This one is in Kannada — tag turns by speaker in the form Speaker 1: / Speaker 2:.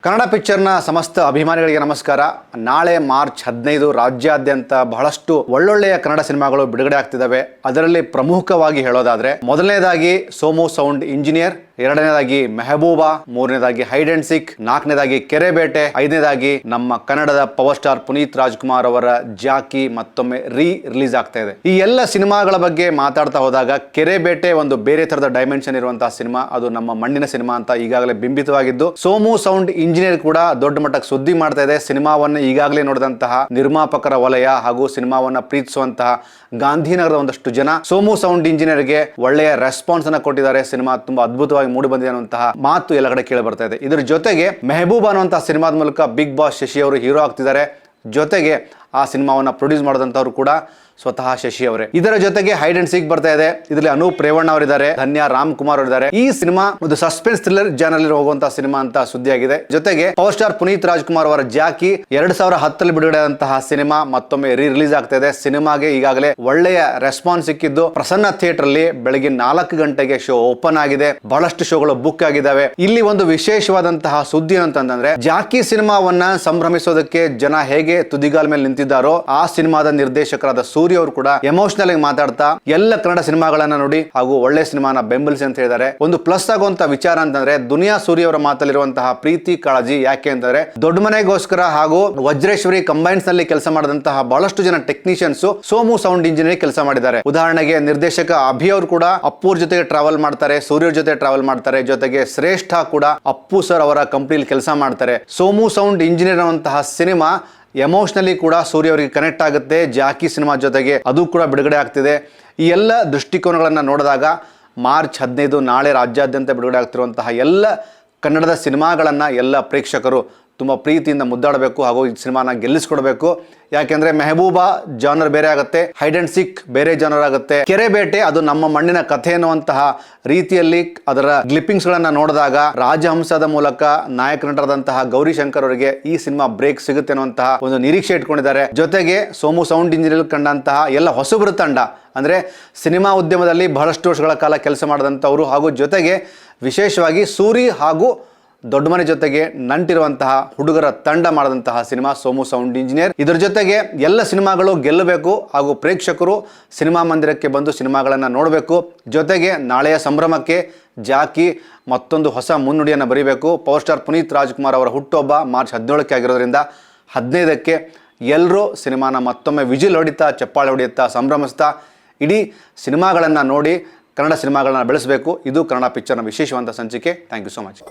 Speaker 1: ಕನ್ನಡ ಪಿಕ್ಚರ್ನ ಸಮಸ್ತ ಅಭಿಮಾನಿಗಳಿಗೆ ನಮಸ್ಕಾರ. ನಾಳೆ ಮಾರ್ಚ್ 15 ರಾಜ್ಯಾದ್ಯಂತ ಬಹಳಷ್ಟು ಒಳ್ಳೊಳ್ಳೆಯ ಕನ್ನಡ ಸಿನಿಮಾಗಳು ಬಿಡುಗಡೆ ಆಗ್ತಿದ್ದಾವೆ. ಅದರಲ್ಲಿ ಪ್ರಮುಖವಾಗಿ ಹೇಳೋದಾದ್ರೆ ಮೊದಲನೇದಾಗಿ ಸೋಮು ಸೌಂಡ್ ಇಂಜಿನಿಯರ್, ಎರಡನೇದಾಗಿ ಮೆಹಬೂಬಾ, ಮೂರನೇದಾಗಿ ಹೈಡ್ ಅಂಡ್ ಸಿಕ್, ನಾಲ್ಕನೇದಾಗಿ ಕೆರೆಬೇಟೆ, ಐದನೇದಾಗಿ ನಮ್ಮ ಕನ್ನಡದ ಪವರ್ ಸ್ಟಾರ್ ಪುನೀತ್ ರಾಜ್ಕುಮಾರ್ ಅವರ ಜಾಕಿ ಮತ್ತೊಮ್ಮೆ ರಿಲೀಸ್ ಆಗ್ತಾ ಇದೆ. ಈ ಎಲ್ಲ ಸಿನಿಮಾಗಳ ಬಗ್ಗೆ ಮಾತಾಡ್ತಾ ಹೋದಾಗ ಕೆರೆಬೇಟೆ ಒಂದು ಬೇರೆ ತರದ ಡೈಮೆನ್ಷನ್ ಇರುವಂತಹ ಸಿನಿಮಾ, ಅದು ನಮ್ಮ ಮಣ್ಣಿನ ಸಿನಿಮಾ ಅಂತ ಈಗಾಗಲೇ ಬಿಂಬಿತವಾಗಿದ್ದು, ಸೋಮು ಸೌಂಡ್ ಇಂಜಿನಿಯರ್ ಕೂಡ ದೊಡ್ಡ ಮಟ್ಟಕ್ಕೆ ಸುದ್ದಿ ಮಾಡ್ತಾ ಇದೆ. ಸಿನಿಮಾವನ್ನು ಈಗಾಗಲೇ ನೋಡಿದಂತಹ ನಿರ್ಮಾಪಕರ ವಲಯ ಹಾಗೂ ಸಿನಿಮಾವನ್ನ ಪ್ರೀತಿಸುವಂತಹ ಗಾಂಧಿನಗರದ ಒಂದಷ್ಟು ಜನ ಸೋಮು ಸೌಂಡ್ ಇಂಜಿನಿಯರ್ಗೆ ಒಳ್ಳೆಯ ರೆಸ್ಪಾನ್ಸ್ ಅನ್ನ ಕೊಟ್ಟಿದ್ದಾರೆ. ಸಿನಿಮಾ ತುಂಬಾ ಅದ್ಭುತವಾಗಿ ಮೂಡಿ ಬಂದಿದೆ ಅನ್ನುವಂತಹ ಮಾತು ಎಲ್ಲ ಕಡೆ ಕೇಳಿ ಬರ್ತಾ ಇದೆ. ಇದರ ಜೊತೆಗೆ ಮೆಹಬೂಬಾ ಅನ್ನುವಂತಹ ಸಿನಿಮಾದ ಮೂಲಕ ಬಿಗ್ ಬಾಸ್ ಶಶಿ ಅವರು ಹೀರೋ ಆಗ್ತಿದ್ದಾರೆ. ಜೊತೆಗೆ ಆ ಸಿನಿಮಾವನ್ನ ಪ್ರೊಡ್ಯೂಸ್ ಮಾಡಿದಂತವ್ರು ಕೂಡ ಸ್ವತಃ ಶಶಿ ಅವರೇ. ಇದರ ಜೊತೆಗೆ ಹೈಡ್ ಅಂಡ್ ಸೀಕ್ ಬರ್ತಾ ಇದೆ. ಇದರಲ್ಲಿ ಅನೂಪ್ ರೇವಣ್ಣ ಅವರಿದ್ದಾರೆ, ಧನ್ಯ ರಾಮ್ ಕುಮಾರ್ ಅವರಿದ್ದಾರೆ. ಈ ಸಿನಿಮಾ ಒಂದು ಸಸ್ಪೆನ್ಸ್ ಥ್ರಿಲ್ಲರ್ ಜಾನರ್ ಹೋಗುವಂತಹ ಸಿನಿಮಾ ಅಂತ ಸುದ್ದಿಯಾಗಿದೆ. ಜೊತೆಗೆ ಪವರ್ ಸ್ಟಾರ್ ಪುನೀತ್ ರಾಜ್ಕುಮಾರ್ ಅವರ ಜಾಕಿ 2010 ಬಿಡುಗಡೆ ಆದಂತಹ ಸಿನಿಮಾ ಮತ್ತೊಮ್ಮೆ ರಿಲೀಸ್ ಆಗ್ತಾ ಇದೆ. ಸಿನಿಮಾಗೆ ಈಗಾಗಲೇ ಒಳ್ಳೆಯ ರೆಸ್ಪಾನ್ಸ್ ಸಿಕ್ಕಿದ್ದು, ಪ್ರಸನ್ನ ಥಿಯೇಟರ್ ಅಲ್ಲಿ ಬೆಳಗ್ಗೆ 4 ಗಂಟೆಗೆ ಶೋ ಓಪನ್ ಆಗಿದೆ. ಬಹಳಷ್ಟು ಶೋಗಳು ಬುಕ್ ಆಗಿದ್ದಾವೆ. ಇಲ್ಲಿ ಒಂದು ವಿಶೇಷವಾದಂತಹ ಸುದ್ದಿ ಅಂತಂದ್ರೆ, ಜಾಕಿ ಸಿನಿಮಾವನ್ನ ಸಂಭ್ರಮಿಸೋದಕ್ಕೆ ಜನ ಹೇಗೆ ತುದಿಗಾಲ ಮೇಲೆ ನಿಂತಿದ್ದಾರೋ, ಆ ಸಿನಿಮಾದ ನಿರ್ದೇಶಕರಾದ ಸೂರ್ಯ ಅವರು ಕೂಡ ಎಮೋಷನಲ್ ಆಗಿ ಮಾತಾಡ್ತಾ ಎಲ್ಲ ಕನ್ನಡ ಸಿನಿಮಾಗಳನ್ನ ನೋಡಿ ಹಾಗೂ ಒಳ್ಳೆ ಸಿನಿಮಾನ ಬೆಂಬಲಿಸಿ ಅಂತ ಹೇಳಿದ್ದಾರೆ. ಒಂದು ಪ್ಲಸ್ ಆಗುವಂತ ವಿಚಾರ ಅಂತಂದ್ರೆ, ದುನಿಯಾ ಸೂರ್ಯ ಅವರ ಮಾತಲ್ಲಿರುವಂತಹ ಪ್ರೀತಿ ಕಾಳಜಿ. ಯಾಕೆ ಅಂತಂದ್ರೆ, ದೊಡ್ಡ ಮನೆಗೋಸ್ಕರ ಹಾಗೂ ವಜ್ರೇಶ್ವರಿ ಕಂಬೈನ್ಸ್ ನಲ್ಲಿ ಕೆಲಸ ಮಾಡಿದಂತಹ ಬಹಳಷ್ಟು ಜನ ಟೆಕ್ನಿಷಿಯನ್ಸ್ ಸೋಮು ಸೌಂಡ್ ಇಂಜಿನಿಯರ್ ಕೆಲಸ ಮಾಡಿದ್ದಾರೆ. ಉದಾಹರಣೆಗೆ ನಿರ್ದೇಶಕ ಅಭಿ ಅವರು ಕೂಡ ಅಪ್ಪುರ್ ಜೊತೆಗೆ ಟ್ರಾವೆಲ್ ಮಾಡ್ತಾರೆ, ಸೂರ್ಯ ಜೊತೆ ಟ್ರಾವೆಲ್ ಮಾಡ್ತಾರೆ. ಜೊತೆಗೆ ಶ್ರೇಷ್ಠ ಕೂಡ ಅಪ್ಪು ಸರ್ ಅವರ ಕಂಪನಿಯಲ್ಲಿ ಕೆಲಸ ಮಾಡ್ತಾರೆ. ಸೋಮು ಸೌಂಡ್ ಇಂಜಿನಿಯರ್ ಅನ್ನುವಂತಹ ಸಿನಿಮಾ ಎಮೋಷನಲಿ ಕೂಡ ಸೂರ್ಯ ಅವರಿಗೆ ಕನೆಕ್ಟ್ ಆಗುತ್ತೆ. ಜಾಕಿ ಸಿನಿಮಾ ಜೊತೆಗೆ ಅದು ಕೂಡ ಬಿಡುಗಡೆ ಆಗ್ತಿದೆ. ಈ ಎಲ್ಲ ದೃಷ್ಟಿಕೋನಗಳನ್ನು ನೋಡಿದಾಗ ಮಾರ್ಚ್ 15 ನಾಳೆ ರಾಜ್ಯಾದ್ಯಂತ ಬಿಡುಗಡೆ ಆಗ್ತಿರುವಂತಹ ಎಲ್ಲ ಕನ್ನಡದ ಸಿನಿಮಾಗಳನ್ನು ಎಲ್ಲ ಪ್ರೇಕ್ಷಕರು ತುಂಬ ಪ್ರೀತಿಯಿಂದ ಮುದ್ದಾಡಬೇಕು ಹಾಗೂ ಈ ಸಿನಿಮಾನ ಗೆಲ್ಲಿಸ್ಕೊಡ್ಬೇಕು. ಯಾಕೆಂದ್ರೆ ಮೆಹಬೂಬಾ ಜಾನರ್ ಬೇರೆ ಆಗುತ್ತೆ, ಹೈಡ್ ಅಂಡ್ ಸಿಕ್ ಬೇರೆ ಜಾನರ್ ಆಗುತ್ತೆ, ಕೆರೆಬೇಟೆ ಅದು ನಮ್ಮ ಮಣ್ಣಿನ ಕಥೆ ಅನ್ನುವಂತಹ ರೀತಿಯಲ್ಲಿ ಅದರ ಕ್ಲಿಪ್ಪಿಂಗ್ಸ್ ಗಳನ್ನ ನೋಡಿದಾಗ ರಾಜಹಂಸದ ಮೂಲಕ ನಾಯಕ ನಟರಾದಂತಹ ಗೌರಿ ಶಂಕರ್ ಅವರಿಗೆ ಈ ಸಿನಿಮಾ ಬ್ರೇಕ್ ಸಿಗುತ್ತೆ ಅನ್ನುವಂತಹ ಒಂದು ನಿರೀಕ್ಷೆ ಇಟ್ಕೊಂಡಿದ್ದಾರೆ. ಜೊತೆಗೆ ಸೋಮು ಸೌಂಡ್ ಇಂಜಿನಿಯರ್ ಕಂಡಂತಹ ಎಲ್ಲ ಹೊಸಬರು ತಂಡ, ಅಂದ್ರೆ ಸಿನಿಮಾ ಉದ್ಯಮದಲ್ಲಿ ಬಹಳಷ್ಟು ವರ್ಷಗಳ ಕಾಲ ಕೆಲಸ ಮಾಡಿದಂಥವ್ರು ಹಾಗೂ ಜೊತೆಗೆ ವಿಶೇಷವಾಗಿ ಸೂರಿ ಹಾಗೂ ದೊಡ್ಡ ಮನೆ ಜೊತೆಗೆ ನಂಟಿರುವಂತಹ ಹುಡುಗರ ತಂಡ ಮಾಡಿದಂತಹ ಸಿನಿಮಾ ಸೋಮು ಸೌಂಡ್ ಇಂಜಿನಿಯರ್. ಇದರ ಜೊತೆಗೆ ಎಲ್ಲ ಸಿನಿಮಾಗಳು ಗೆಲ್ಲಬೇಕು ಹಾಗೂ ಪ್ರೇಕ್ಷಕರು ಸಿನಿಮಾ ಮಂದಿರಕ್ಕೆ ಬಂದು ಸಿನಿಮಾಗಳನ್ನು ನೋಡಬೇಕು. ಜೊತೆಗೆ ನಾಳೆಯ ಸಂಭ್ರಮಕ್ಕೆ ಜಾಕಿ ಮತ್ತೊಂದು ಹೊಸ ಮುನ್ನುಡಿಯನ್ನು ಬರೀಬೇಕು. ಪವರ್ ಸ್ಟಾರ್ ಪುನೀತ್ ರಾಜ್ಕುಮಾರ್ ಅವರ ಹುಟ್ಟುಹಬ್ಬ ಮಾರ್ಚ್ 17ಕ್ಕೆ ಆಗಿರೋದ್ರಿಂದ 15ಕ್ಕೆ ಎಲ್ಲರೂ ಸಿನಿಮಾನ ಮತ್ತೊಮ್ಮೆ ವಿಜಿಲ್ ಹೊಡಿತಾ, ಚಪ್ಪಾಳೆ ಹೊಡೆಯುತ್ತಾ, ಸಂಭ್ರಮಿಸ್ತಾ ಇಡೀ ಸಿನಿಮಾಗಳನ್ನು ನೋಡಿ ಕನ್ನಡ ಸಿನಿಮಾಗಳನ್ನ ಬೆಳೆಸಬೇಕು. ಇದು ಕನ್ನಡ ಪಿಕ್ಚರ್ನ ವಿಶೇಷವಾದ ಸಂಚಿಕೆ. Thank you so much.